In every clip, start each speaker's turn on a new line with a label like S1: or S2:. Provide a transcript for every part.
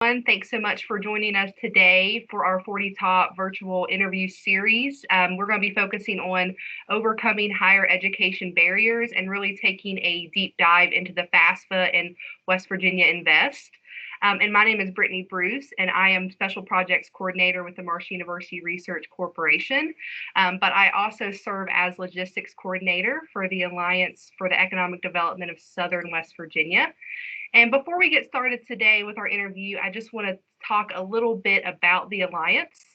S1: Thanks so much for joining us today for our 40 Top virtual interview series. We're going to be focusing on overcoming higher education barriers and really taking a deep dive into the FASFA and West Virginia Invest. And my name is Brittany Bruce, and I am Special Projects Coordinator with the Marshall University Research Corporation. But I also serve as Logistics Coordinator for the Alliance for the Economic Development of Southern West Virginia. And before we get started today with our interview, I just want to talk a little bit about the Alliance.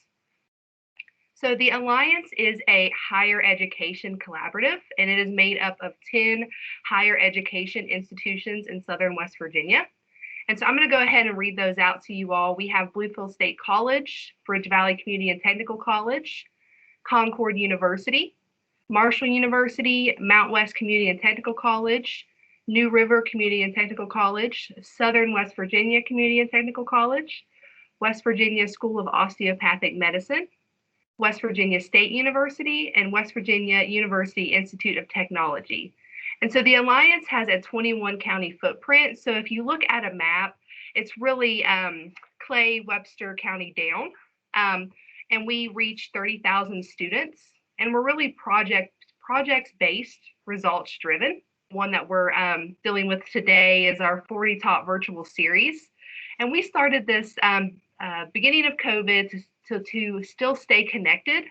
S1: So the Alliance is a higher education collaborative, and it is made up of 10 higher education institutions in Southern West Virginia. And so I'm going to go ahead and read those out to you all. We have Bluefield State College, Bridge Valley Community and Technical College, Concord University, Marshall University, Mount West Community and Technical College, New River Community and Technical College, Southern West Virginia Community and Technical College, West Virginia School of Osteopathic Medicine, West Virginia State University, and West Virginia University Institute of Technology. And so the Alliance has a 21 county footprint. So if you look at a map, it's really Clay, Webster County down. And we reach 30,000 students. And we're really projects-based, results-driven. One that we're dealing with today is our 40 Top virtual series. And we started this beginning of COVID to still stay connected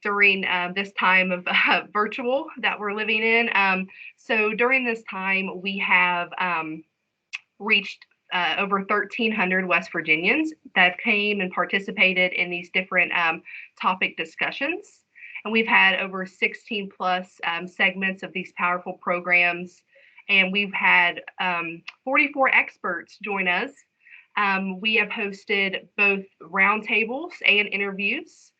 S1: during this time of virtual that we're living in. So during this time, we have reached over 1,300 West Virginians that came and participated in these different topic discussions. And we've had over 16 plus segments of these powerful programs. And we've had 44 experts join us. We have hosted both roundtables and interviews.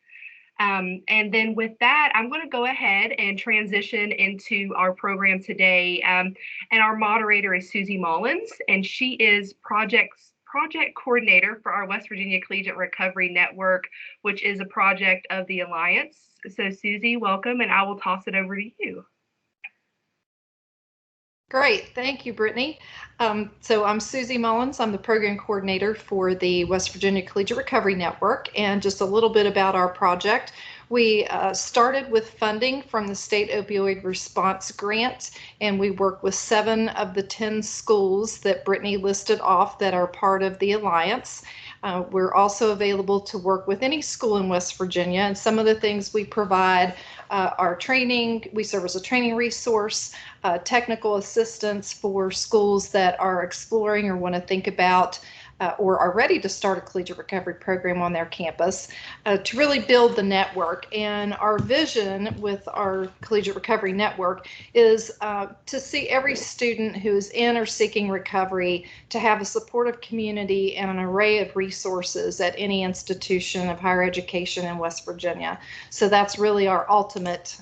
S1: And then with that, I'm going to go ahead and transition into our program today. And our moderator is Susie Mullens, and she is project coordinator for our West Virginia Collegiate Recovery Network, which is a project of the Alliance. So Susie, welcome, and I will toss it over to you.
S2: Great, thank you, Brittany. So I'm Susie Mullens. I'm the program coordinator for the West Virginia Collegiate Recovery Network, and just a little bit about our project. We started with funding from the State Opioid Response Grant, and we work with 7 of the 10 schools that Brittany listed off that are part of the Alliance. We're also available to work with any school in West Virginia, and some of the things we provide are training. We serve as a training resource, technical assistance for schools that are exploring or want to think about or are ready to start a collegiate recovery program on their campus to really build the network. And our vision with our Collegiate Recovery Network is to see every student who is in or seeking recovery to have a supportive community and an array of resources at any institution of higher education in West Virginia. So that's really our ultimate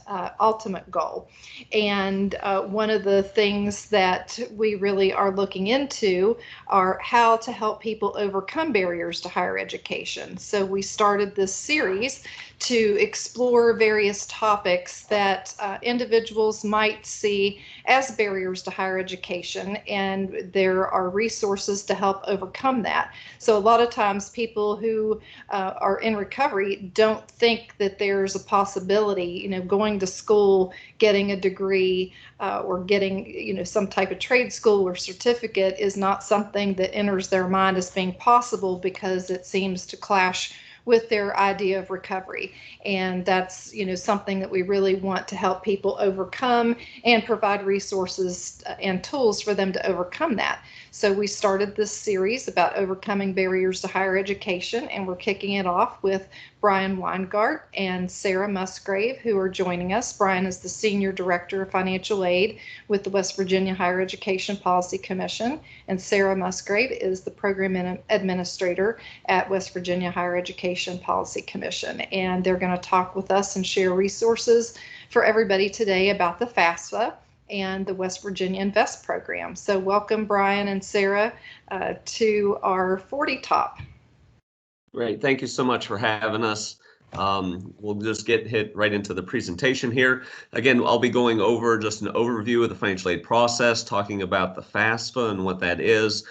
S2: goal. And one of the things that we really are looking into are how to help people overcome barriers to higher education. So we started this series to explore various topics that individuals might see as barriers to higher education, and there are resources to help overcome that. So a lot of times people who are in recovery don't think that there's a possibility, going to school, getting a degree, or getting, some type of trade school or certificate is not something that enters their mind as being possible because it seems to clash with their idea of recovery. And that's, something that we really want to help people overcome and provide resources and tools for them to overcome that. So we started this series about overcoming barriers to higher education, and we're kicking it off with Brian Weingart and Sarah Musgrave, who are joining us. Brian is the Senior Director of Financial Aid with the West Virginia Higher Education Policy Commission, and Sarah Musgrave is the Program Administrator at West Virginia Higher Education Policy Commission. And they're going to talk with us and share resources for everybody today about the FAFSA and the West Virginia Invest program. So welcome, Brian and Sarah, to our 40 Top.
S3: Great. Thank you so much for having us. We'll just hit right into the presentation here. Again, I'll be going over just an overview of the financial aid process, talking about the FASFA and what that is,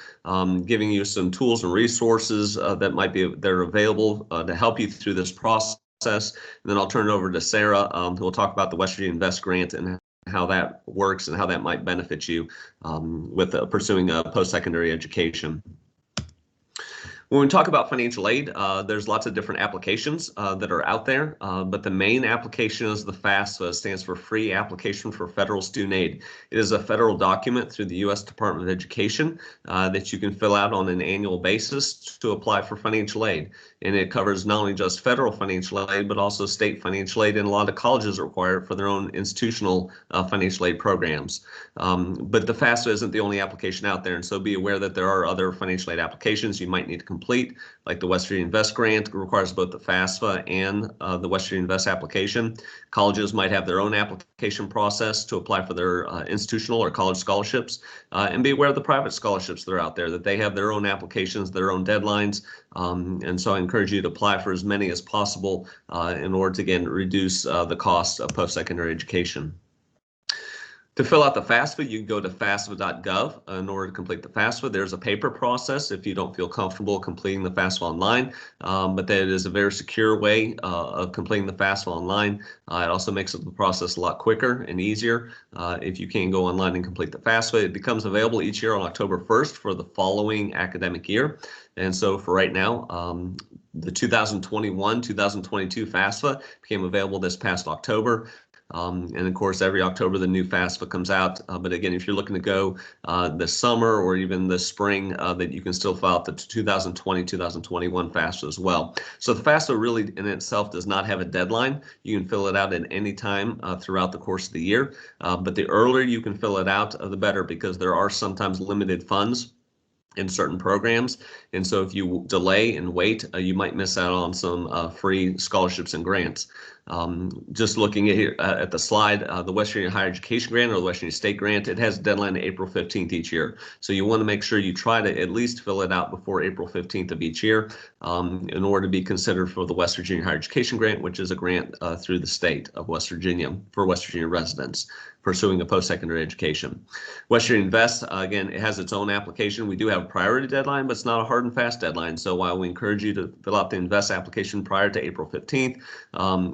S3: giving you some tools and resources that are available to help you through this process. And then I'll turn it over to Sarah, who will talk about the West Virginia Invest Grant and how that works and how that might benefit you with pursuing a post-secondary education. When we talk about financial aid, there's lots of different applications that are out there, but the main application is the FAFSA. It stands for Free Application for Federal Student Aid. It is a federal document through the U.S. Department of Education that you can fill out on an annual basis to apply for financial aid. And it covers not only just federal financial aid, but also state financial aid, and a lot of colleges require it for their own institutional financial aid programs. But the FAFSA isn't the only application out there, and so be aware that there are other financial aid applications you might need to complete, like the West Virginia Invest Grant requires both the FAFSA and the West Virginia Invest application. Colleges might have their own application process to apply for their institutional or college scholarships, and be aware of the private scholarships that are out there, that they have their own applications, their own deadlines, and so I encourage you to apply for as many as possible in order to, again, reduce the cost of post-secondary education. To fill out the FAFSA, you can go to FAFSA.gov in order to complete the FAFSA. There's a paper process if you don't feel comfortable completing the FAFSA online, but that is a very secure way of completing the FAFSA online. It also makes the process a lot quicker and easier if you can go online and complete the FAFSA. It becomes available each year on October 1st for the following academic year. And so for right now, the 2021-2022 FAFSA became available this past October. And of course, every October, the new FAFSA comes out. But again, if you're looking to go this summer or even this spring, that you can still file out the 2020-2021 FAFSA as well. So the FAFSA really in itself does not have a deadline. You can fill it out at any time throughout the course of the year. But the earlier you can fill it out, the better, because there are sometimes limited funds in certain programs. And so if you delay and wait, you might miss out on some free scholarships and grants. Just looking at here at the slide, the West Virginia Higher Education Grant or the West Virginia State Grant, it has a deadline of April 15th each year. So you want to make sure you try to at least fill it out before April 15th of each year in order to be considered for the West Virginia Higher Education Grant, which is a grant through the state of West Virginia for West Virginia residents pursuing a post-secondary education. West Virginia Invest, again, it has its own application. We do have a priority deadline, but it's not a hard and fast deadline. So while we encourage you to fill out the Invest application prior to April 15th,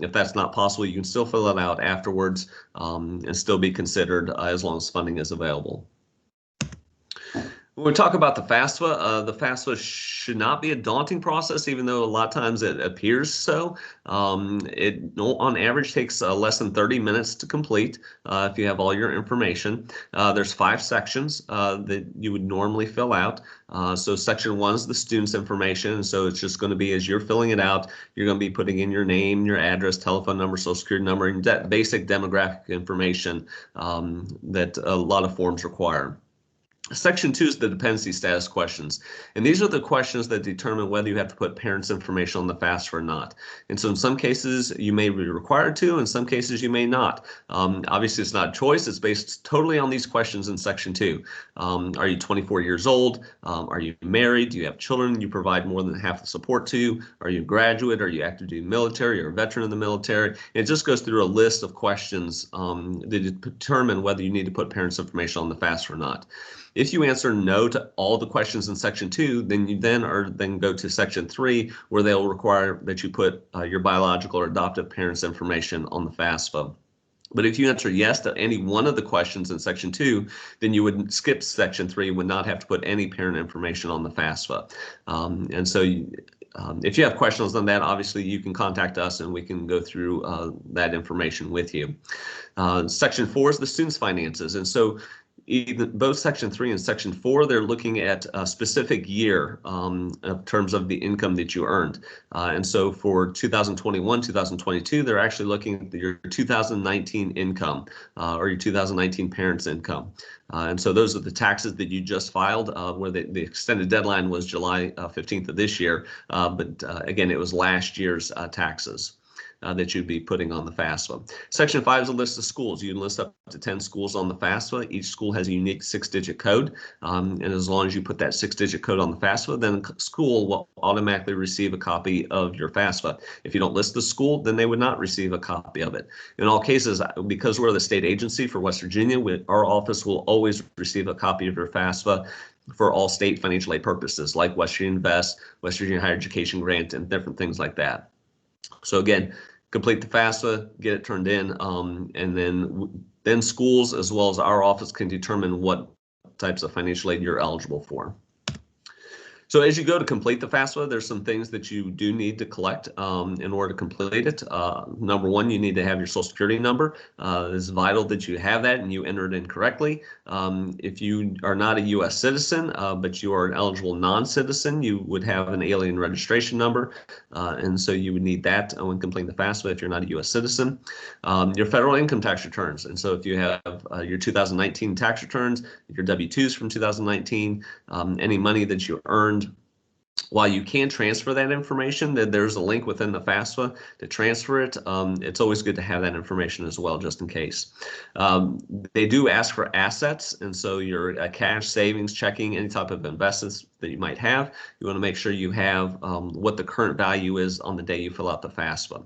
S3: if that's not possible, you can still fill it out afterwards and still be considered as long as funding is available. When we talk about the FAFSA should not be a daunting process, even though a lot of times it appears so. It on average takes less than 30 minutes to complete if you have all your information. There's 5 sections that you would normally fill out. So section 1 is the student's information. So it's just going to be, as you're filling it out, you're going to be putting in your name, your address, telephone number, social security number, and that basic demographic information that a lot of forms require. Section 2 is the dependency status questions, and these are the questions that determine whether you have to put parents' information on the FAFSA or not. And so in some cases you may be required to, in some cases you may not. Obviously it's not a choice, it's based totally on these questions in Section 2. Are you 24 years old? Are you married? Do you have children you provide more than half the support to? Are you a graduate? Are you active duty military or a veteran of the military? And it just goes through a list of questions that determine whether you need to put parents' information on the FAFSA or not. If you answer no to all the questions in Section 2, then you then go to Section 3, where they'll require that you put your biological or adoptive parents' information on the FAFSA. But if you answer yes to any one of the questions in Section 2, then you would skip Section 3, would not have to put any parent information on the FAFSA. And so if you have questions on that, obviously you can contact us and we can go through that information with you. Section 4 is the student's finances. And so both Section 3 and Section 4, they're looking at a specific year in terms of the income that you earned. And so for 2021, 2022, they're actually looking at your 2019 income or your 2019 parents' income. And so those are the taxes that you just filed, where the extended deadline was July 15th of this year. But again, it was last year's taxes. that you'd be putting on the FAFSA. Section 5 is a list of schools. You can list up to 10 schools on the FAFSA. Each school has a unique 6-digit code, and as long as you put that 6-digit code on the FAFSA, then the school will automatically receive a copy of your FAFSA. If you don't list the school, then they would not receive a copy of it. In all cases, because we're the state agency for West Virginia, our office will always receive a copy of your FAFSA for all state financial aid purposes, like West Virginia Invest, West Virginia Higher Education Grant, and different things like that. So again, complete the FAFSA, get it turned in, and then schools as well as our office can determine what types of financial aid you're eligible for. So as you go to complete the FAFSA, there's some things that you do need to collect in order to complete it. Number one, you need to have your Social Security number. It's vital that you have that and you enter it in correctly. If you are not a U.S. citizen, but you are an eligible non-citizen, you would have an alien registration number. And so you would need that when completing the FAFSA if you're not a U.S. citizen. Your federal income tax returns. And so if you have your 2019 tax returns, your W-2s from 2019, any money that you earned, while you can transfer that information, there's a link within the FAFSA to transfer it. It's always good to have that information as well, just in case. They do ask for assets, and so your cash, savings, checking, any type of investments that you might have, you want to make sure you have what the current value is on the day you fill out the FAFSA.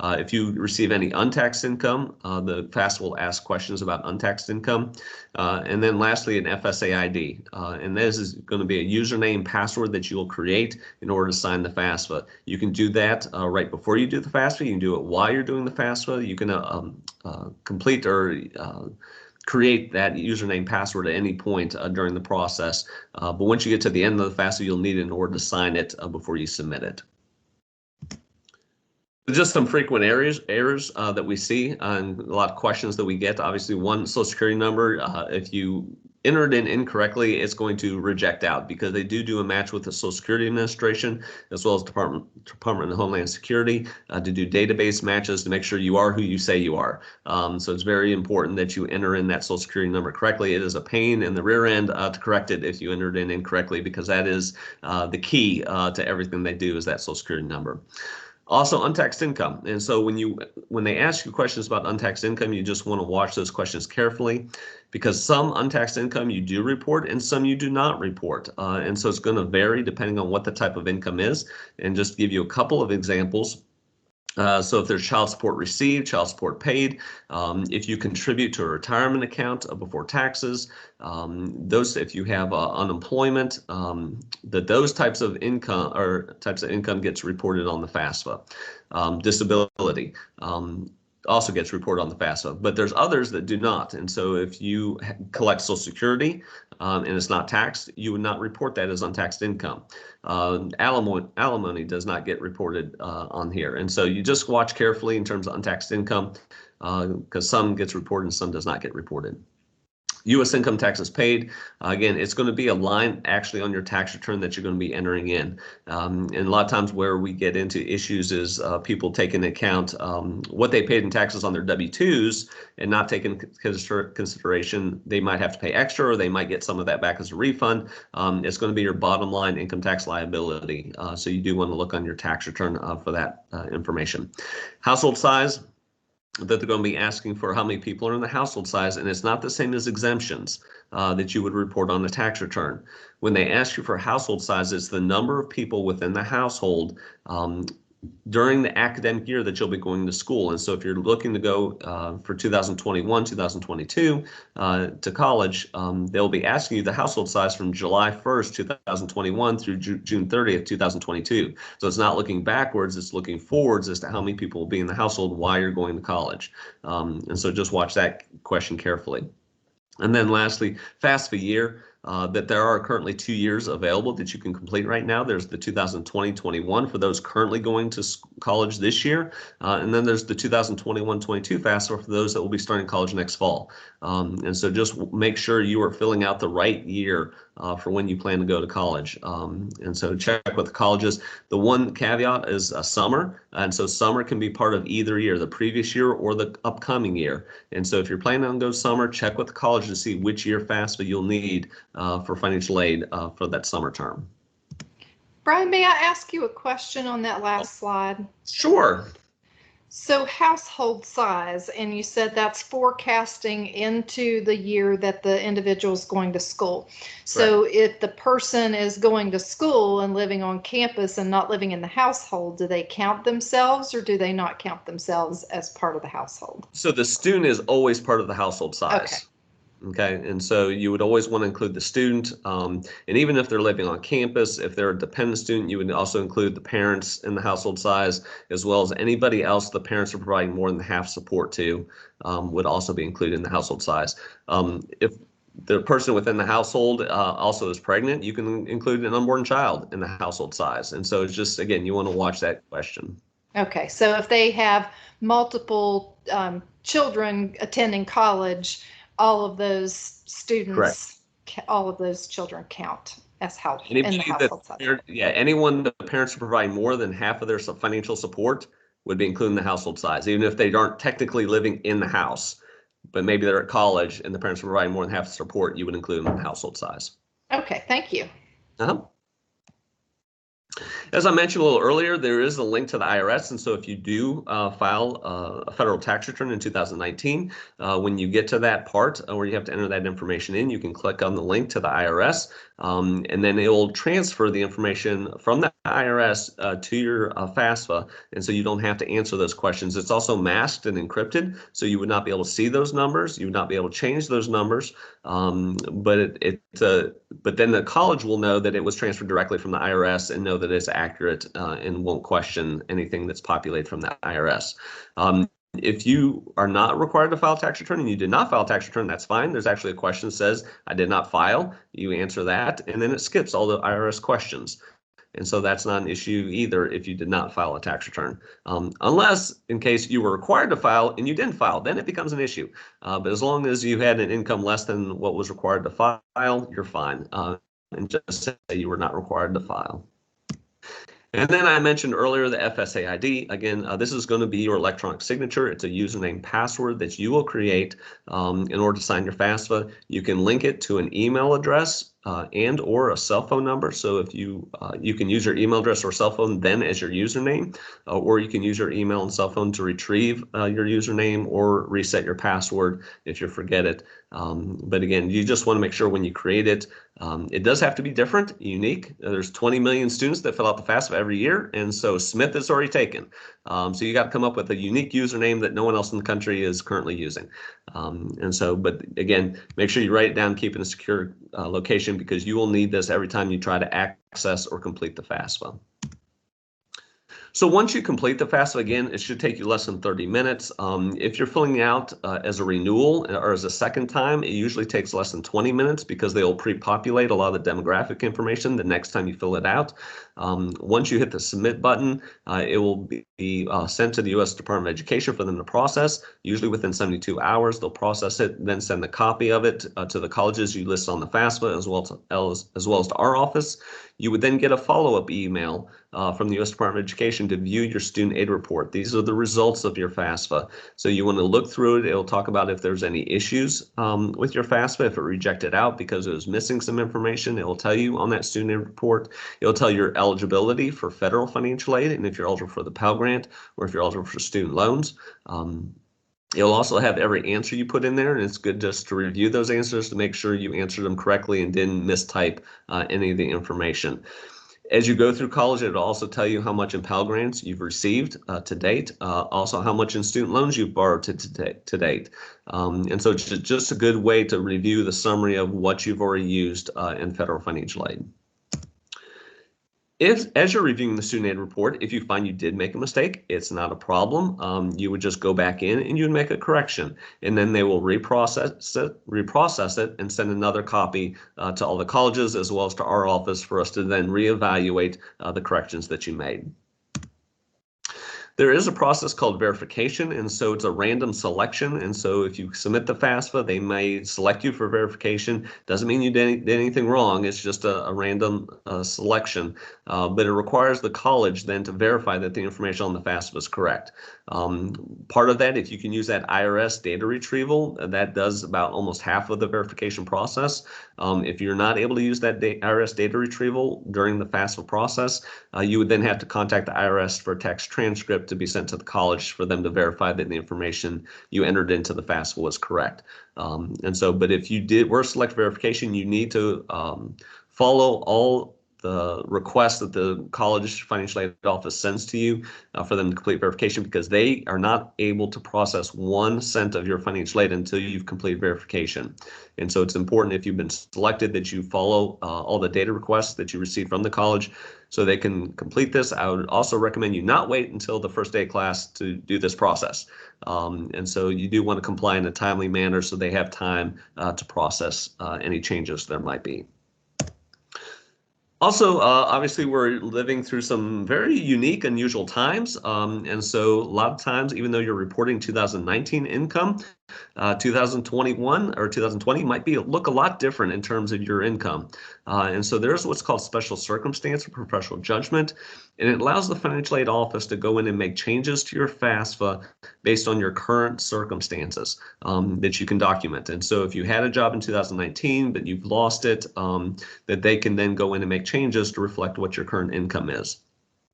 S3: If you receive any untaxed income, the FAFSA will ask questions about untaxed income. And then lastly, an FSAID. And this is going to be a username password that you will create in order to sign the FAFSA. You can do that right before you do the FAFSA. You can do it while you're doing the FAFSA. You can complete or create that username password at any point during the process. But once you get to the end of the FAFSA, you'll need it in order to sign it before you submit it. Just some frequent errors that we see and a lot of questions that we get. Obviously, one, Social Security number. If you enter it in incorrectly, it's going to reject out because they do a match with the Social Security Administration as well as Department of Homeland Security to do database matches to make sure you are who you say you are. So it's very important that you enter in that Social Security number correctly. It is a pain in the rear end to correct it if you entered in incorrectly, because that is the key to everything they do is that Social Security number. Also, untaxed income. And so when they ask you questions about untaxed income, you just want to watch those questions carefully, because some untaxed income you do report and some you do not report. And so it's going to vary depending on what the type of income is. And just to give you a couple of examples. So if there's child support received, child support paid, if you contribute to a retirement account before taxes, if you have unemployment, those types of income gets reported on the FAFSA. Disability also gets reported on the FAFSA, but there's others that do not. And so if you collect Social Security and it's not taxed, you would not report that as untaxed income. Alimony does not get reported on here. And so you just watch carefully in terms of untaxed income, because some gets reported and some does not get reported. U.S. income taxes paid, again, it's going to be a line actually on your tax return that you're going to be entering in. And a lot of times where we get into issues is people take into account what they paid in taxes on their W-2s and not take into consideration they might have to pay extra or they might get some of that back as a refund. It's going to be your bottom line income tax liability. So you do want to look on your tax return for that information. Household size. That they're going to be asking for how many people are in the household size, and it's not the same as exemptions that you would report on the tax return. When they ask you for household size, it's the number of people within the household during the academic year that you'll be going to school. And so if you're looking to go for 2021, 2022 to college, they'll be asking you the household size from July 1st, 2021 through June 30th, 2022. So it's not looking backwards, it's looking forwards as to how many people will be in the household while you're going to college. And so just watch that question carefully. And then lastly, FAFSA year. That there are currently 2 years available that you can complete right now. There's the 2020-21 for those currently going to college this year. And then there's the 2021-22 FAFSA for those that will be starting college next fall. And so just make sure you are filling out the right year for when you plan to go to college. And so check with the colleges. The one caveat is summer. And so summer can be part of either year, the previous year or the upcoming year. And so if you're planning on going summer, check with the college to see which year FAFSA you'll need for financial aid for that summer term.
S2: Brian, may I ask you a question on that last slide?
S3: Sure.
S2: So household size, and you said that's forecasting into the year that the individual is going to school. So if the person is going to school and living on campus and not living in the household, do they count themselves or do they not count themselves as part of the household?
S3: So the student is always part of the household size. Okay, and so you would always want to include the student, and even if they're living on campus, if they're a dependent student, you would also include the parents in the household size, as well as anybody else the parents are providing more than half support to, would also be included in the household size. If the person within the household also is pregnant, you can include an unborn child in the household size. And so it's just, again, you want to watch that question.
S2: Okay, so if they have multiple children attending college, all of those students, all of those children count as household in the household size.
S3: Yeah, anyone the parents are providing more than half of their financial support would be included in the household size, even if they aren't technically living in the house, but maybe they're at college and the parents are providing more than half the support, you would include them in the household size.
S2: Okay, thank you.
S3: As I mentioned a little earlier, there is a link to the IRS, and so if you do file a federal tax return in 2019, when you get to that part where you have to enter that information in, you can click on the link to the IRS, and then it will transfer the information from the IRS to your FASFA, and so you don't have to answer those questions. It's also masked and encrypted, so you would not be able to see those numbers. You would not be able to change those numbers, but then the college will know that it was transferred directly from the IRS and know that it's accurate and won't question anything that's populated from the IRS. If you are not required to file a tax return and you did not file a tax return, that's fine. There's actually a question that says, I did not file. You answer that, and then it skips all the IRS questions. And so that's not an issue either if you did not file a tax return. Unless in case you were required to file and you didn't file, then it becomes an issue. But as long as you had an income less than what was required to file, you're fine. And just say you were not required to file. And then I mentioned earlier the FSAID. Again, this is going to be your electronic signature. It's a username password that you will create in order to sign your FAFSA. You can link it to an email address and or a cell phone number. So if you can use your email address or cell phone then as your username, or you can use your email and cell phone to retrieve your username or reset your password if you forget it. But again, you just want to make sure when you create it, it does have to be different, unique. There's 20 million students that fill out the FAFSA every year, and so Smith is already taken. So you got to come up with a unique username that no one else in the country is currently using. But again, make sure you write it down, keep it in a secure location, because you will need this every time you try to access or complete the FAFSA. So once you complete the FAFSA, again, it should take you less than 30 minutes. If you're filling out as a renewal or as a second time, it usually takes less than 20 minutes because they will pre-populate a lot of the demographic information the next time you fill it out. Once you hit the submit button, it will be sent to the U.S. Department of Education for them to process. Usually within 72 hours, they'll process it, then send a copy of it to the colleges you list on the FAFSA as well as to our office. You would then get a follow-up email from the U.S. Department of Education to view your student aid report. These are the results of your FAFSA. So you want to look through it. It'll talk about if there's any issues with your FAFSA, if it rejected out because it was missing some information. It will tell you on that student aid report. It'll tell your eligibility for federal financial aid and if you're eligible for the Pell Grant or if you're eligible for student loans. You'll also have every answer you put in there, and it's good just to review those answers to make sure you answered them correctly and didn't mistype any of the information. As you go through college, it'll also tell you how much in Pell Grants you've received to date, also how much in student loans you've borrowed to date. And so it's just a good way to review the summary of what you've already used in federal financial aid. As you're reviewing the student aid report, if you find you did make a mistake, it's not a problem. You would just go back in and you would make a correction, and then they will reprocess it and send another copy to all the colleges as well as to our office for us to then reevaluate the corrections that you made. There is a process called verification, and so it's a random selection. And so if you submit the FAFSA, they may select you for verification. Doesn't mean you did anything wrong. It's just a random selection. But it requires the college then to verify that the information on the FAFSA is correct. Part of that, if you can use that IRS data retrieval, that does about almost half of the verification process. If you're not able to use that IRS data retrieval during the FAFSA process, you would then have to contact the IRS for a text transcript to be sent to the college for them to verify that the information you entered into the FAFSA was correct. But if you were select verification, you need to follow all the requests that the college financial aid office sends to you for them to complete verification, because they are not able to process 1 cent of your financial aid until you've completed verification. And so it's important, if you've been selected, that you follow all the data requests that you receive from the college so they can complete this. I would also recommend you not wait until the first day of class to do this process. And so you do want to comply in a timely manner so they have time to process any changes there might be. Also, obviously, we're living through some very unique, unusual times. And so a lot of times, even though you're reporting 2019 income, 2021 or 2020 might look a lot different in terms of your income. And so there's what's called special circumstance or professional judgment, and it allows the financial aid office to go in and make changes to your FAFSA based on your current circumstances that you can document. And so if you had a job in 2019 but you've lost it, that they can then go in and make changes to reflect what your current income is.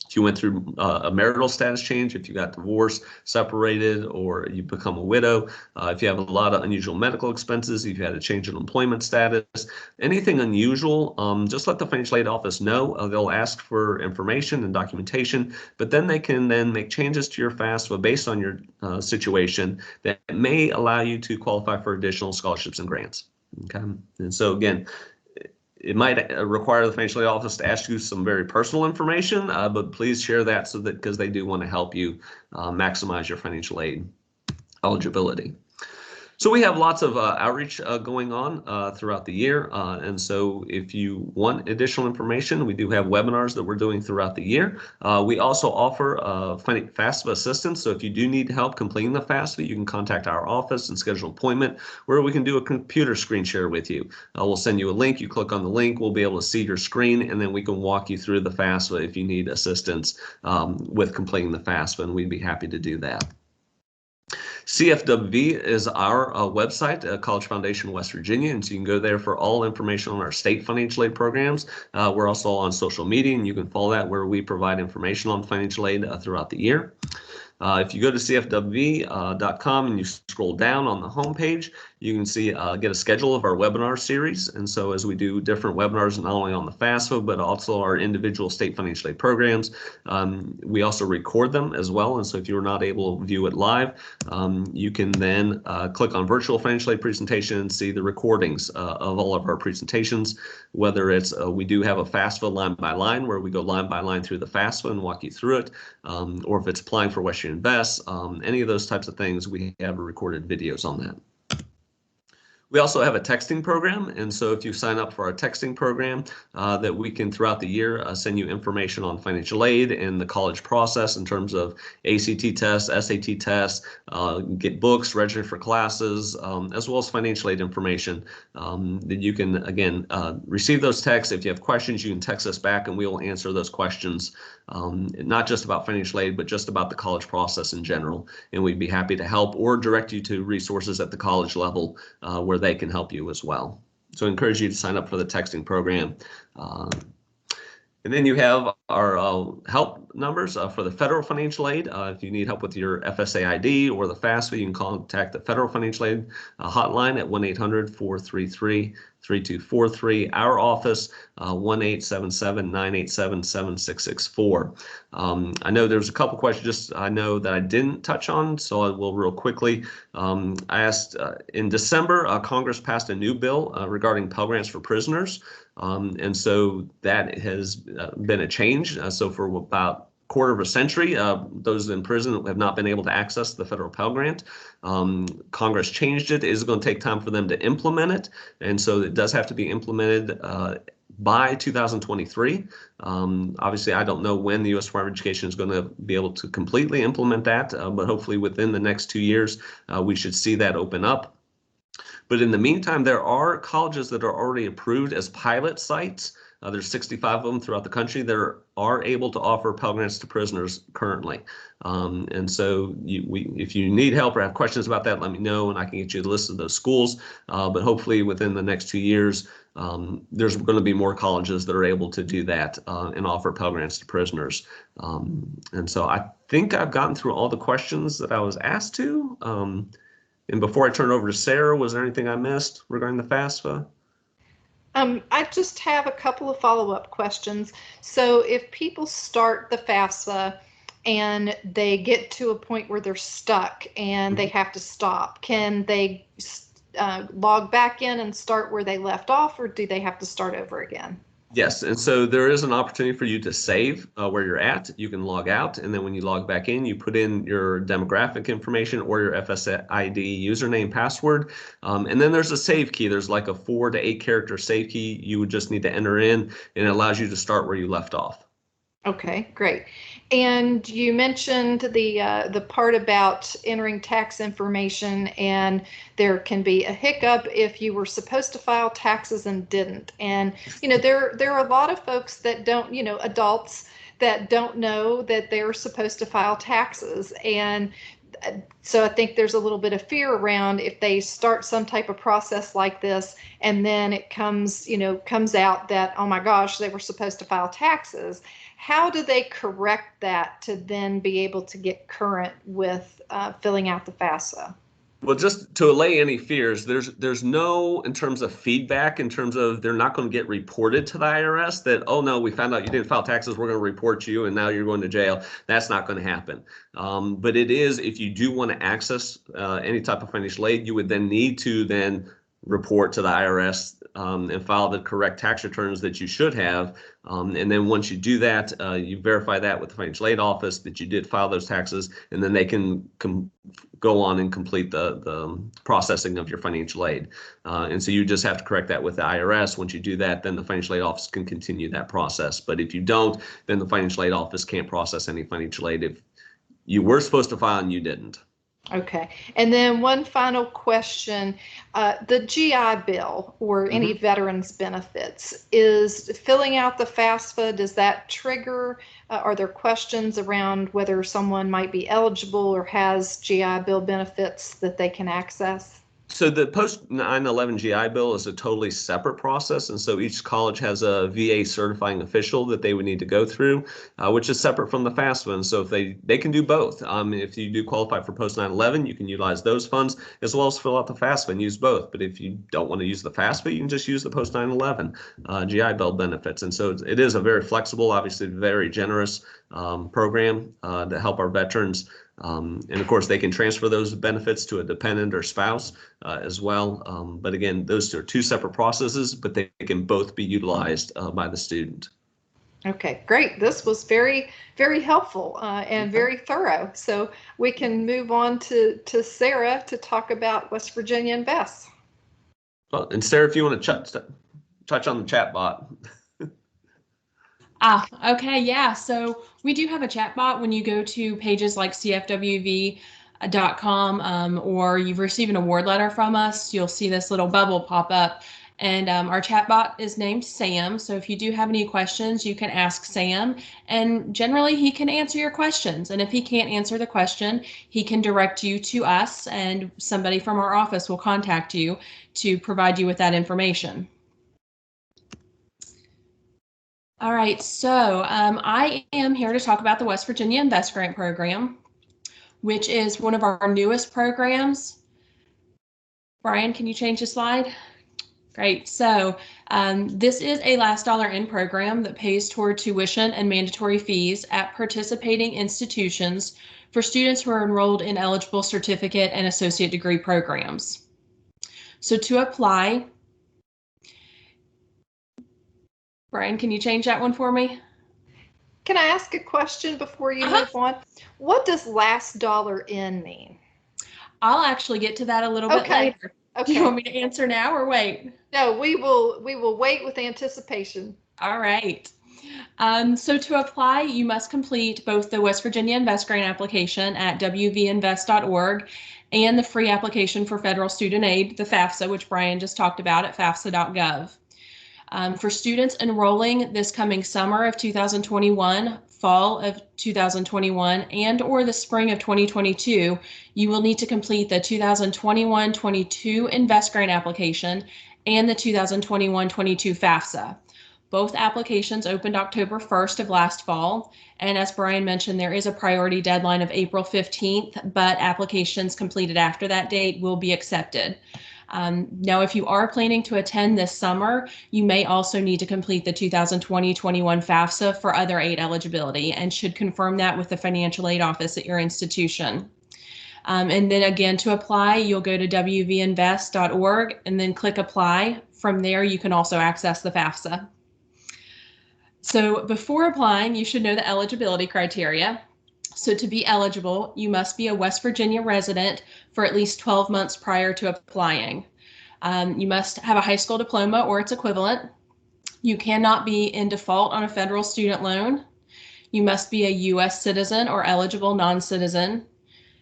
S3: If you went through a marital status change, if you got divorced, separated, or you become a widow, if you have a lot of unusual medical expenses, if you had a change in employment status, anything unusual, just let the financial aid office know. They'll ask for information and documentation, but then they can then make changes to your FAFSA based on your situation that may allow you to qualify for additional scholarships and grants. Okay, and so again, it might require the financial aid office to ask you some very personal information, but please share that because they do want to help you maximize your financial aid eligibility. So we have lots of outreach going on throughout the year. And so if you want additional information, we do have webinars that we're doing throughout the year. We also offer FAFSA assistance. So if you do need help completing the FAFSA, you can contact our office and schedule an appointment where we can do a computer screen share with you. We'll send you a link. You click on the link. We'll be able to see your screen, and then we can walk you through the FAFSA if you need assistance with completing the FAFSA, and we'd be happy to do that. CFWV is our website, College Foundation West Virginia, and so you can go there for all information on our state financial aid programs. We're also on social media, and you can follow that where we provide information on financial aid throughout the year. If you go to cfwv.com and you scroll down on the homepage, you can see get a schedule of our webinar series. And so as we do different webinars, not only on the FAFSA, but also our individual state financial aid programs, we also record them as well. And so if you're not able to view it live, you can then click on virtual financial aid presentation and see the recordings of all of our presentations, whether it's we do have a FAFSA line by line where we go line by line through the FAFSA and walk you through it, or if it's applying for Western Invest, any of those types of things, we have recorded videos on that. We also have a texting program, and so if you sign up for our texting program, that we can throughout the year send you information on financial aid and the college process in terms of ACT tests, SAT tests, get books, register for classes, as well as financial aid information that you can, again, receive those texts. If you have questions, you can text us back and we will answer those questions, not just about financial aid, but just about the college process in general. And we'd be happy to help or direct you to resources at the college level where they can help you as well. So I encourage you to sign up for the texting program. And then you have our help numbers for the federal financial aid. If you need help with your FSAID or the FAFSA, you can contact the federal financial aid hotline at 1-800-433-3243. Our office, 1-877-987-7664. I know there's a couple questions I know that I didn't touch on, so I will real quickly. I asked in December, Congress passed a new bill regarding Pell Grants for prisoners. And so that has been a change. So for about a quarter of a century, those in prison have not been able to access the federal Pell Grant. Congress changed it. It is going to take time for them to implement it. And so it does have to be implemented by 2023. Obviously, I don't know when the U.S. Department of Education is going to be able to completely implement that, but hopefully within the next 2 years, we should see that open up. But in the meantime, there are colleges that are already approved as pilot sites There's 65 of them throughout the country that are able to offer Pell Grants to prisoners currently. And so if you need help or have questions about that, let me know and I can get you the list of those schools. But hopefully within the next 2 years, there's going to be more colleges that are able to do that and offer Pell Grants to prisoners. And so I think I've gotten through all the questions that I was asked to. And before I turn it over to Sarah, was there anything I missed regarding the FAFSA?
S2: I just have a couple of follow-up questions. So if people start the FAFSA and they get to a point where they're stuck and they have to stop, can they log back in and start where they left off, or do they have to start over again?
S3: Yes, and so there is an opportunity for you to save where you're at. You can log out, and then when you log back in, you put in your demographic information or your FSAID username, password, and then there's a save key. There's like a 4 to 8 character save key you would just need to enter in, and it allows you to start where you left off.
S2: Okay, great. And you mentioned the part about entering tax information, and there can be a hiccup if you were supposed to file taxes and didn't. And there are a lot of folks that don't, adults that don't know that they're supposed to file taxes. And so I think there's a little bit of fear around if they start some type of process like this and then it comes out that, oh my gosh, they were supposed to file taxes. How do they correct that to then be able to get current with filling out the FAFSA?
S3: Well, just to allay any fears, there's no, in terms of feedback, in terms of they're not going to get reported to the IRS that, oh no, we found out you didn't file taxes, we're going to report you and now you're going to jail. That's not going to happen. But it is, if you do want to access any type of financial aid, you would then need to then report to the IRS and file the correct tax returns that you should have. And then once you do that, you verify that with the financial aid office that you did file those taxes, and then they can go on and complete the processing of your financial aid. And so you just have to correct that with the IRS. Once you do that, then the financial aid office can continue that process. But if you don't, then the financial aid office can't process any financial aid if you were supposed to file and you didn't.
S2: Okay. And then one final question, the GI Bill or any veterans benefits, is filling out the FAFSA, does that trigger, are there questions around whether someone might be eligible or has GI Bill benefits that they can access?
S3: So the post 9/11 GI Bill is a totally separate process, and so each college has a VA certifying official that they would need to go through, which is separate from the FAFSA. And so if they can do both. If you do qualify for post 9/11, you can utilize those funds as well as fill out the FAFSA and use both. But if you don't want to use the FAFSA, you can just use the post 9/11 GI Bill benefits. And so it is a very flexible, obviously very generous program to help our veterans. And of course, they can transfer those benefits to a dependent or spouse as well. But again, those are two separate processes, but they can both be utilized by the student.
S2: Okay, great. This was very, very helpful and very thorough. So we can move on to Sarah to talk about West Virginia Invest.
S3: Well, and Sarah, if you want to touch on the chat bot.
S4: Okay, yeah. So we do have a chat bot. When you go to pages like cfwv.com or you've received an award letter from us, you'll see this little bubble pop up. And our chat bot is named Sam. So if you do have any questions, you can ask Sam. And generally, he can answer your questions. And if he can't answer the question, he can direct you to us, and somebody from our office will contact you to provide you with that information. All right, so I am here to talk about the West Virginia Invest Grant Program, which is one of our newest programs. Brian, can you change the slide? Great. So this is a last dollar in program that pays toward tuition and mandatory fees at participating institutions for students who are enrolled in eligible certificate and associate degree programs. So to apply, Brian, can you change that one for me?
S2: Can I ask a question before you move on? What does last dollar in mean?
S4: I'll actually get to that a little bit later. Okay. Do you want me to answer now or wait?
S2: No, we will wait with anticipation.
S4: All right. So to apply, you must complete both the West Virginia Invest Grant application at wvinvest.org and the free application for federal student aid, the FAFSA, which Brian just talked about at FAFSA.gov. For students enrolling this coming summer of 2021, fall of 2021, and or the spring of 2022, you will need to complete the 2021-22 Invest Grant application and the 2021-22 FAFSA. Both applications opened October 1st of last fall, and as Brian mentioned, there is a priority deadline of April 15th, but applications completed after that date will be accepted. Now, if you are planning to attend this summer, you may also need to complete the 2020-21 FAFSA for other aid eligibility and should confirm that with the financial aid office at your institution. And then again, to apply, you'll go to wvinvest.org and then click apply. From there, you can also access the FAFSA. So before applying, you should know the eligibility criteria. So to be eligible, you must be a West Virginia resident for at least 12 months prior to applying. You must have a high school diploma or its equivalent. You cannot be in default on a federal student loan. You must be a U.S. citizen or eligible non-citizen.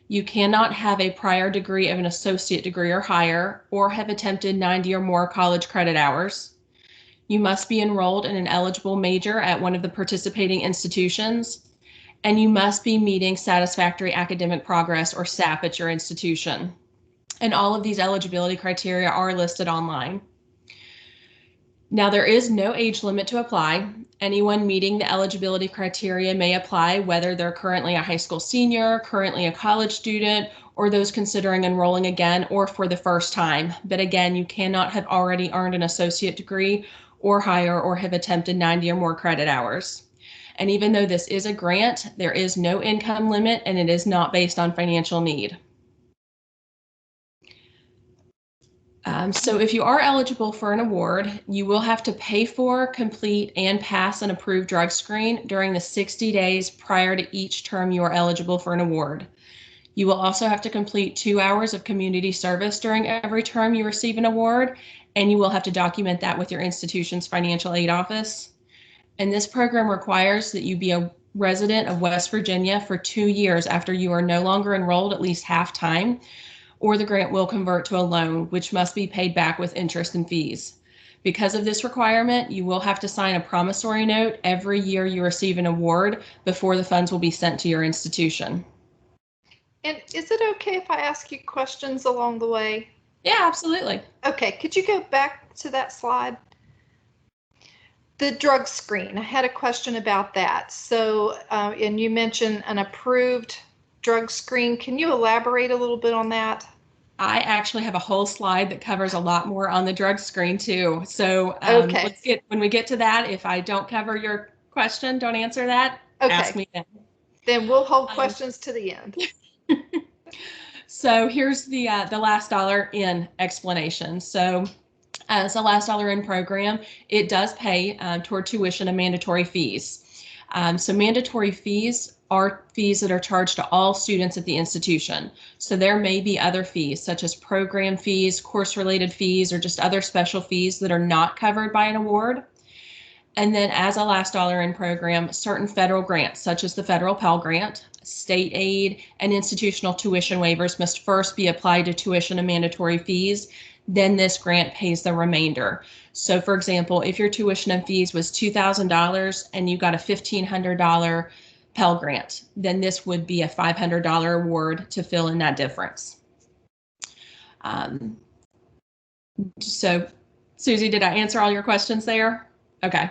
S4: You cannot have a prior degree of an associate degree or higher, or have attempted 90 or more college credit hours. You must be enrolled in an eligible major at one of the participating institutions. And you must be meeting satisfactory academic progress or SAP at your institution. And all of these eligibility criteria are listed online. Now, there is no age limit to apply. Anyone meeting the eligibility criteria may apply, whether they're currently a high school senior, currently a college student, or those considering enrolling again or for the first time. But again, you cannot have already earned an associate degree or higher or have attempted 90 or more credit hours. And even though this is a grant, there is no income limit and it is not based on financial need. So if you are eligible for an award, you will have to pay for, complete, and pass an approved drug screen during the 60 days prior to each term you are eligible for an award. You will also have to complete 2 hours of community service during every term you receive an award, and you will have to document that with your institution's financial aid office. And this program requires that you be a resident of West Virginia for 2 years after you are no longer enrolled at least half time, or the grant will convert to a loan, which must be paid back with interest and fees. Because of this requirement, you will have to sign a promissory note every year you receive an award before the funds will be sent to your institution.
S2: And is it okay if I ask you questions along the way?
S4: Yeah, absolutely.
S2: Okay, could you go back to that slide? The drug screen, I had a question about that. So, and you mentioned an approved drug screen. Can you elaborate a little bit on that?
S4: I actually have a whole slide that covers a lot more on the drug screen too. So
S2: okay.
S4: when we get to that, if I don't cover your question, don't answer that,
S2: okay.
S4: Ask me then.
S2: Then we'll hold questions to the end.
S4: So here's the last dollar in explanation. So as a last dollar in program, it does pay toward tuition and mandatory fees. So mandatory fees are fees that are charged to all students at the institution. So there may be other fees such as program fees, course-related fees, or just other special fees that are not covered by an award. And then as a last dollar in program, certain federal grants such as the federal Pell Grant, state aid, and institutional tuition waivers must first be applied to tuition and mandatory fees. Then this grant pays the remainder. So for example, if your tuition and fees was $2,000 and you got a $1,500 Pell Grant, then this would be a $500 award to fill in that difference. So Susie, did I answer all your questions there? Okay.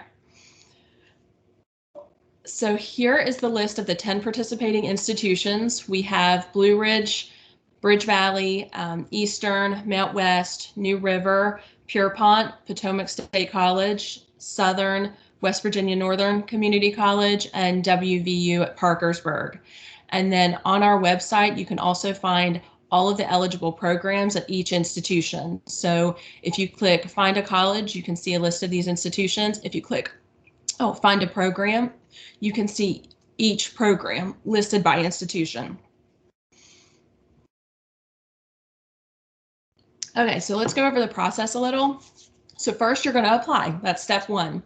S4: So here is the list of the 10 participating institutions. We have Blue Ridge, Bridge Valley, Eastern, Mount West, New River, Pierpont, Potomac State College, Southern, West Virginia Northern Community College, and WVU at Parkersburg. And then on our website, you can also find all of the eligible programs at each institution. So if you click Find a College, you can see a list of these institutions. If you click Find a Program, you can see each program listed by institution. Okay, so let's go over the process a little. So first you're going to apply. That's step one.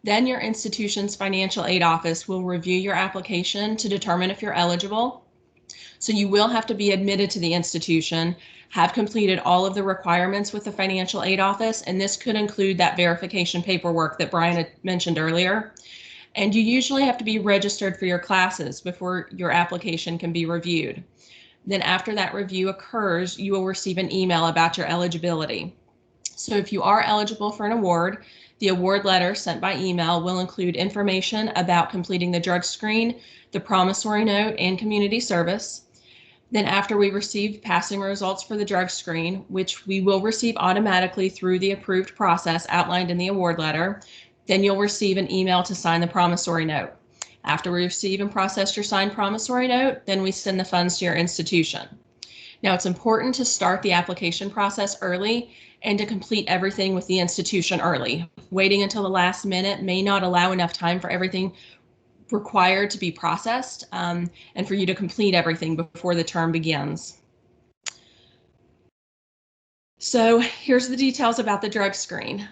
S4: Then your institution's financial aid office will review your application to determine if you're eligible. So you will have to be admitted to the institution, have completed all of the requirements with the financial aid office, and this could include that verification paperwork that Brian had mentioned earlier. And you usually have to be registered for your classes before your application can be reviewed. Then after that review occurs, you will receive an email about your eligibility. So if you are eligible for an award, the award letter sent by email will include information about completing the drug screen, the promissory note, and community service. Then after we receive passing results for the drug screen, which we will receive automatically through the approved process outlined in the award letter, then you'll receive an email to sign the promissory note. After we receive and process your signed promissory note, then we send the funds to your institution. Now, it's important to start the application process early and to complete everything with the institution early. Waiting until the last minute may not allow enough time for everything required to be processed and for you to complete everything before the term begins. So here's the details about the drug screen.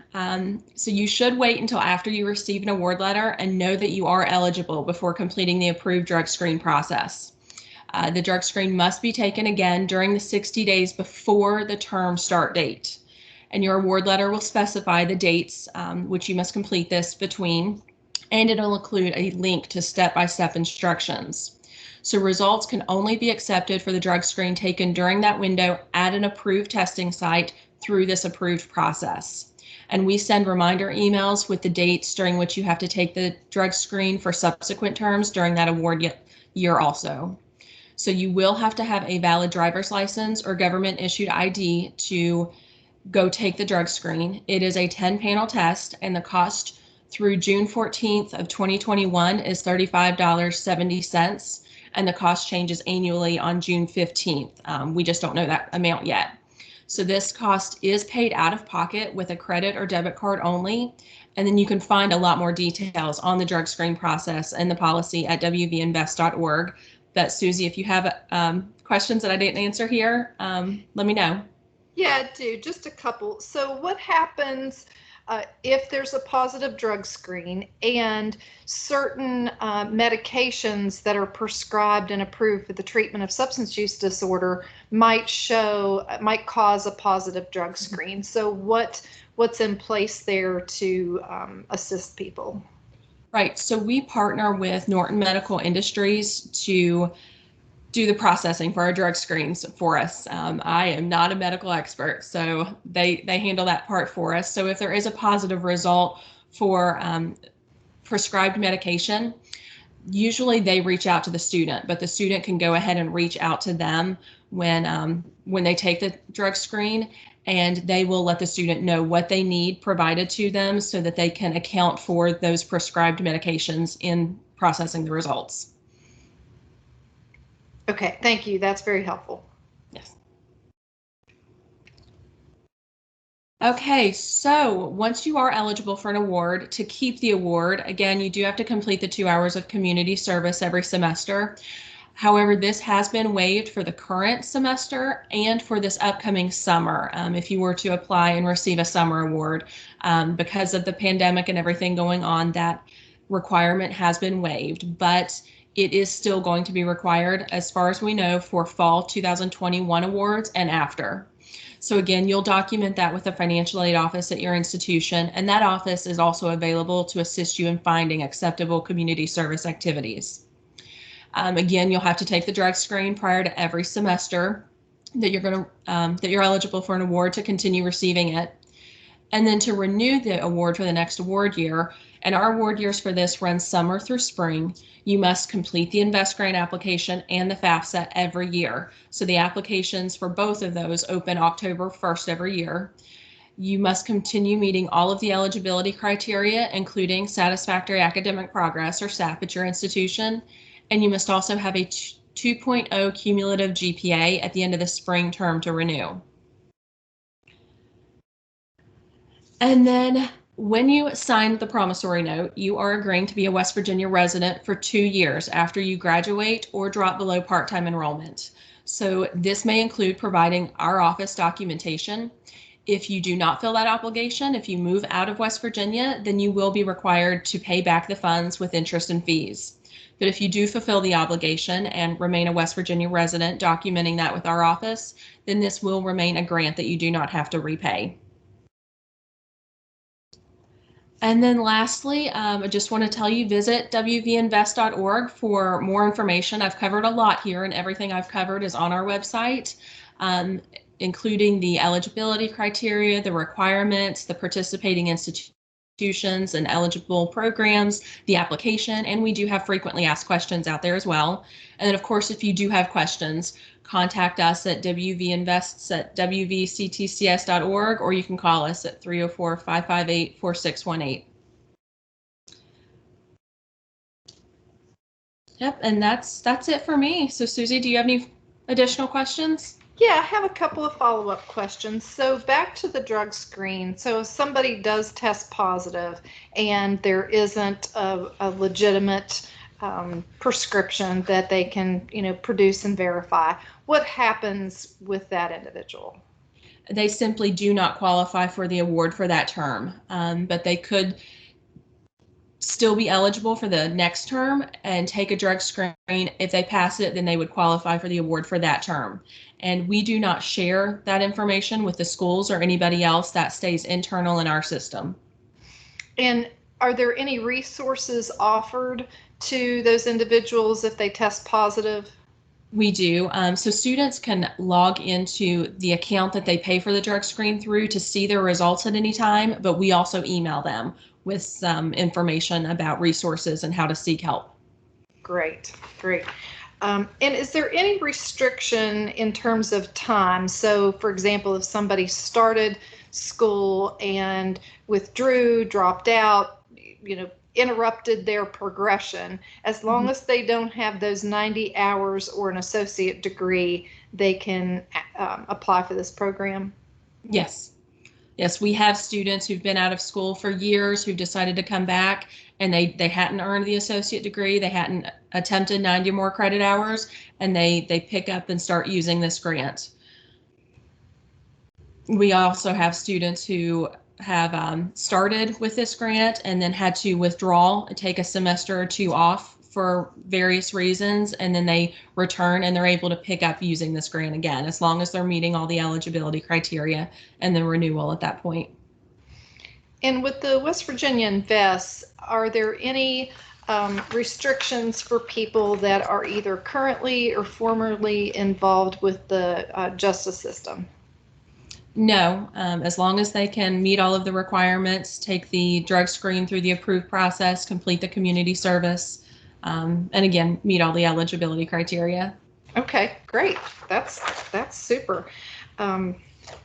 S4: So you should wait until after you receive an award letter and know that you are eligible before completing the approved drug screen process. The drug screen must be taken again during the 60 days before the term start date. And your award letter will specify the dates which you must complete this between, and it'll include a link to step-by-step instructions. So results can only be accepted for the drug screen taken during that window at an approved testing site through this approved process. And we send reminder emails with the dates during which you have to take the drug screen for subsequent terms during that award year also. So you will have to have a valid driver's license or government issued ID to go take the drug screen. It is a 10-panel test, and the cost through June 14th of 2021 is $35.70. And the cost changes annually on June 15th. We just don't know that amount yet. So this cost is paid out of pocket with a credit or debit card only. And then you can find a lot more details on the drug screen process and the policy at wvinvest.org. But Susie, if you have questions that I didn't answer here, let me know.
S2: Yeah, I do. Just a couple. So what happens if there's a positive drug screen and certain medications that are prescribed and approved for the treatment of substance use disorder might cause a positive drug screen? So what's in place there to assist people?
S4: Right. So we partner with Norton Medical Industries to do the processing for our drug screens for us. I am not a medical expert, so they handle that part for us. So if there is a positive result for prescribed medication, usually they reach out to the student, but the student can go ahead and reach out to them when they take the drug screen, and they will let the student know what they need provided to them so that they can account for those prescribed medications in processing the results.
S2: Okay, thank you. That's very helpful.
S4: Yes. Okay, so once you are eligible for an award, to keep the award, again, you do have to complete the 2 hours of community service every semester. However, this has been waived for the current semester and for this upcoming summer, if you were to apply and receive a summer award. Because of the pandemic and everything going on, that requirement has been waived, but it is still going to be required, as far as we know, for fall 2021 awards and after. So again, you'll document that with the financial aid office at your institution, and that office is also available to assist you in finding acceptable community service activities. Again, you'll have to take the drug screen prior to every semester that you're eligible for an award to continue receiving it. And then to renew the award for the next award year, and our award years for this run summer through spring, you must complete the Invest Grant application and the FAFSA every year. So the applications for both of those open October 1st every year. You must continue meeting all of the eligibility criteria, including satisfactory academic progress, or SAP, at your institution. And you must also have a 2.0 cumulative GPA at the end of the spring term to renew. And then when you sign the promissory note, you are agreeing to be a West Virginia resident for 2 years after you graduate or drop below part-time enrollment. So this may include providing our office documentation. If you do not fill that obligation, if you move out of West Virginia, then you will be required to pay back the funds with interest and fees. But if you do fulfill the obligation and remain a West Virginia resident, documenting that with our office, then this will remain a grant that you do not have to repay. And then lastly, I just want to tell you, visit wvinvest.org for more information. I've covered a lot here, and everything I've covered is on our website, including the eligibility criteria, the requirements, the participating institutions and eligible programs, the application, and we do have frequently asked questions out there as well. And then, of course, if you do have questions, contact us at wvinvests@wvctcs.org, or you can call us at 304-558-4618. Yep, and that's it for me. So Susie, do you have any additional questions?
S2: Yeah, I have a couple of follow-up questions. So back to the drug screen. So if somebody does test positive and there isn't a legitimate prescription that they can, produce and verify, what happens with that individual?
S4: They simply do not qualify for the award for that term, but they could still be eligible for the next term and take a drug screen. If they pass it, then they would qualify for the award for that term. And we do not share that information with the schools or anybody else. That stays internal in our system.
S2: And are there any resources offered to those individuals if they test positive?
S4: We do. So students can log into the account that they pay for the drug screen through to see their results at any time, but we also email them with some information about resources and how to seek help.
S2: Great. And is there any restriction in terms of time? So, for example, if somebody started school and withdrew, dropped out, interrupted their progression, as long as they don't have those 90 hours or an associate degree, they can apply for this program?
S4: Yes. Yes, we have students who've been out of school for years who've decided to come back, and they hadn't earned the associate degree, they hadn't attempted 90 more credit hours, and they pick up and start using this grant. We also have students who have started with this grant and then had to withdraw and take a semester or two off for various reasons, and then they return and they're able to pick up using this grant again, as long as they're meeting all the eligibility criteria and the renewal at that point.
S2: And with the West Virginia Invest, are there any restrictions for people that are either currently or formerly involved with the justice system?
S4: No, as long as they can meet all of the requirements, take the drug screen through the approved process, complete the community service, and again, meet all the eligibility criteria.
S2: Okay, great. That's super. Let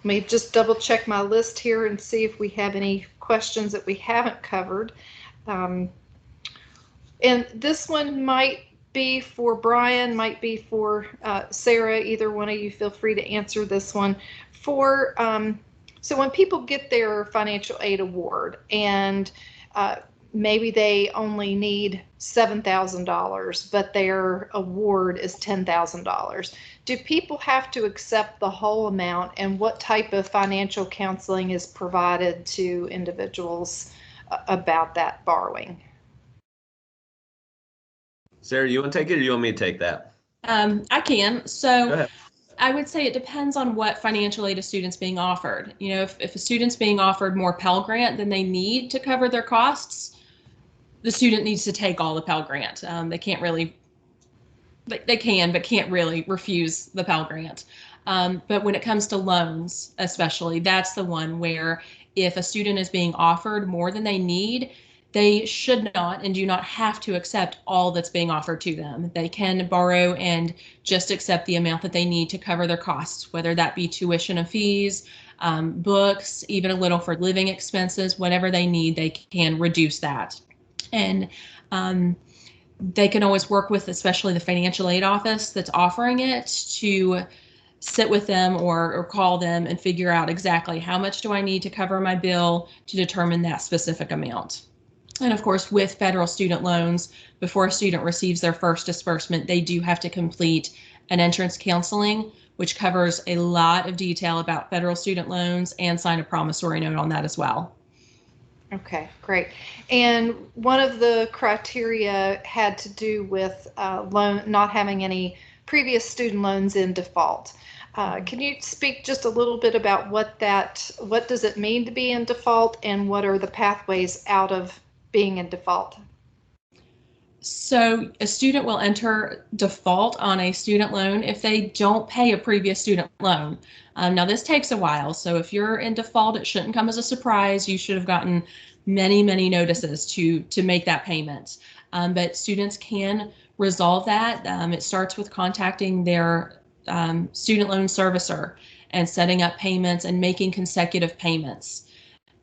S2: me just double check my list here and see if we have any questions that we haven't covered. And this one might be for Brian, might be for Sarah. Either one of you feel free to answer this one. So when people get their financial aid award and maybe they only need $7,000, but their award is $10,000. Do people have to accept the whole amount, and what type of financial counseling is provided to individuals about that borrowing?
S3: Sarah, you want to take it or you want me to take that?
S4: I can.
S3: Go
S4: So
S3: ahead.
S4: I would say it depends on what financial aid a student's being offered. If a student's being offered more Pell Grant than they need to cover their costs, the student needs to take all the Pell Grant. They can't really, they can, but can't really refuse the Pell Grant. But when it comes to loans, especially, that's the one where if a student is being offered more than they need, they should not and do not have to accept all that's being offered to them. They can borrow and just accept the amount that they need to cover their costs, whether that be tuition and fees, books, even a little for living expenses, whatever they need, they can reduce that. And they can always work with, especially the financial aid office that's offering it, to sit with them or call them and figure out exactly how much do I need to cover my bill to determine that specific amount. And of course, with federal student loans, before a student receives their first disbursement, they do have to complete an entrance counseling, which covers a lot of detail about federal student loans, and sign a promissory note on that as well.
S2: Okay, great. And one of the criteria had to do with not having any previous student loans in default. Can you speak just a little bit about what does it mean to be in default, and what are the pathways out of being in default?
S4: So a student will enter default on a student loan if they don't pay a previous student loan. Now this takes a while, so if you're in default, it shouldn't come as a surprise. You should have gotten many notices to make that payment. But students can resolve that. It starts with contacting their student loan servicer and setting up payments and making consecutive payments.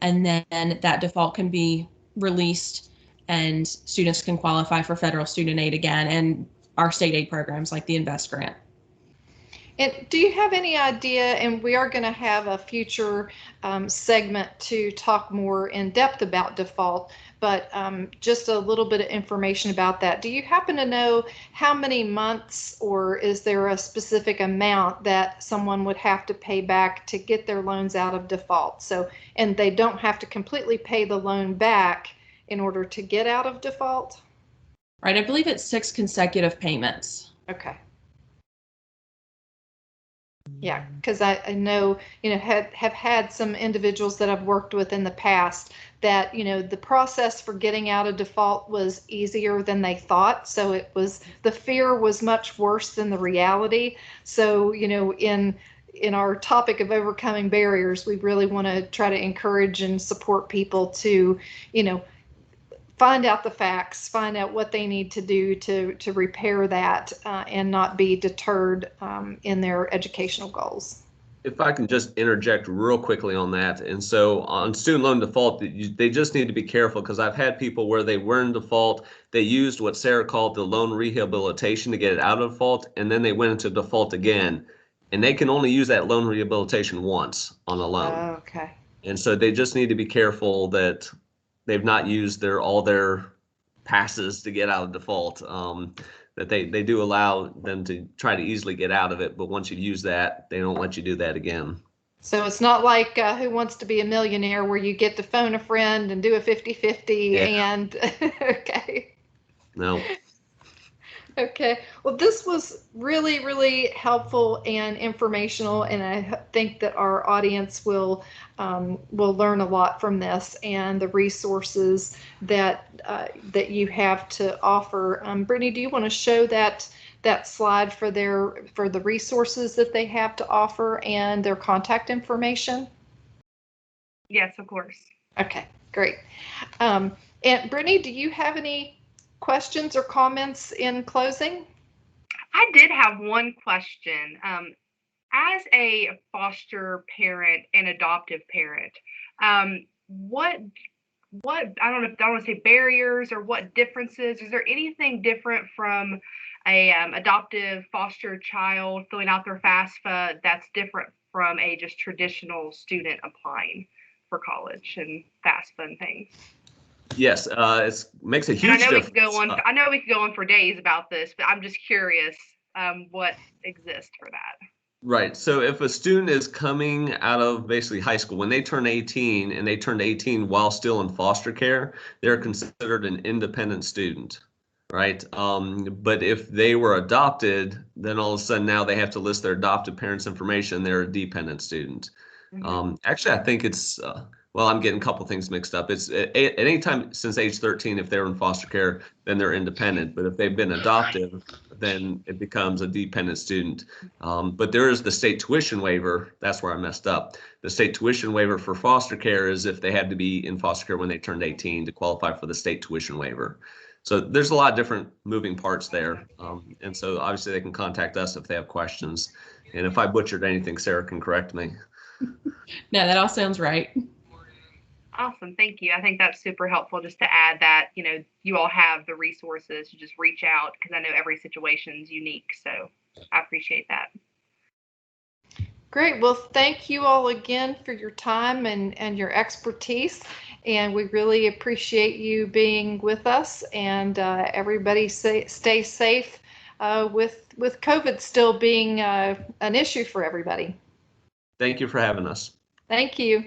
S4: And then that default can be released and students can qualify for federal student aid again and our state aid programs like the Invest Grant.
S2: And do you have any idea, and we are going to have a future segment to talk more in depth about default, but just a little bit of information about that. Do you happen to know how many months, or is there a specific amount that someone would have to pay back to get their loans out of default? So, and they don't have to completely pay the loan back in order to get out of default?
S4: Right, I believe it's 6 consecutive payments.
S2: Okay. Yeah, because I know, have had some individuals that I've worked with in the past that, the process for getting out of default was easier than they thought. So the fear was much worse than the reality. So, in our topic of overcoming barriers, we really want to try to encourage and support people to, find out the facts, find out what they need to do to repair that and not be deterred in their educational goals.
S3: If I can just interject real quickly on that. And so on student loan default, they just need to be careful, because I've had people where they were in default, they used what Sarah called the loan rehabilitation to get it out of default, and then they went into default again. And they can only use that loan rehabilitation once on a loan.
S2: Oh, okay.
S3: And so they just need to be careful that they've not used all their passes to get out of default. That they do allow them to try to easily get out of it, but once you use that, they don't let you do that again.
S2: So it's not like Who Wants to Be a Millionaire, where you get to phone a friend and do a 50-50 and okay.
S3: No.
S2: Okay, well, this was really helpful and informational, and I think that our audience will learn a lot from this and the resources that you have to offer. Brittany, do you want to show that slide for the resources that they have to offer and their contact information?
S1: Yes, of course.
S2: Okay, great. And Brittany, do you have any questions or comments in closing?
S1: I did have one question. As a foster parent and adoptive parent, what I don't want to say barriers, or what differences? Is there anything different from a adoptive foster child filling out their FAFSA that's different from a just traditional student applying for college and FAFSA and things?
S3: Yes, it makes a huge difference.
S1: I know we could go on for days about this, but I'm just curious what exists for that.
S3: Right. So if a student is coming out of basically high school, when they turn 18 and they turned 18 while still in foster care, they're considered an independent student, right? But if they were adopted, then all of a sudden now they have to list their adopted parents' information. They're a dependent student. Mm-hmm. Actually, I think it's well, I'm getting a couple things mixed up. It's at any time since age 13, if they're in foster care, then they're independent. But if they've been adopted, then it becomes a dependent student. But there is the state tuition waiver. That's where I messed up. The state tuition waiver for foster care is if they had to be in foster care when they turned 18 to qualify for the state tuition waiver. So there's a lot of different moving parts there. And so obviously they can contact us if they have questions. And if I butchered anything, Sarah can correct me.
S4: No, that all sounds right.
S1: Awesome. Thank you. I think that's super helpful, just to add that, you all have the resources to just reach out, because I know every situation is unique. So I appreciate that.
S2: Great. Well, thank you all again for your time and your expertise. And we really appreciate you being with us, and everybody stay safe with COVID still being an issue for everybody.
S3: Thank you for having us.
S2: Thank you.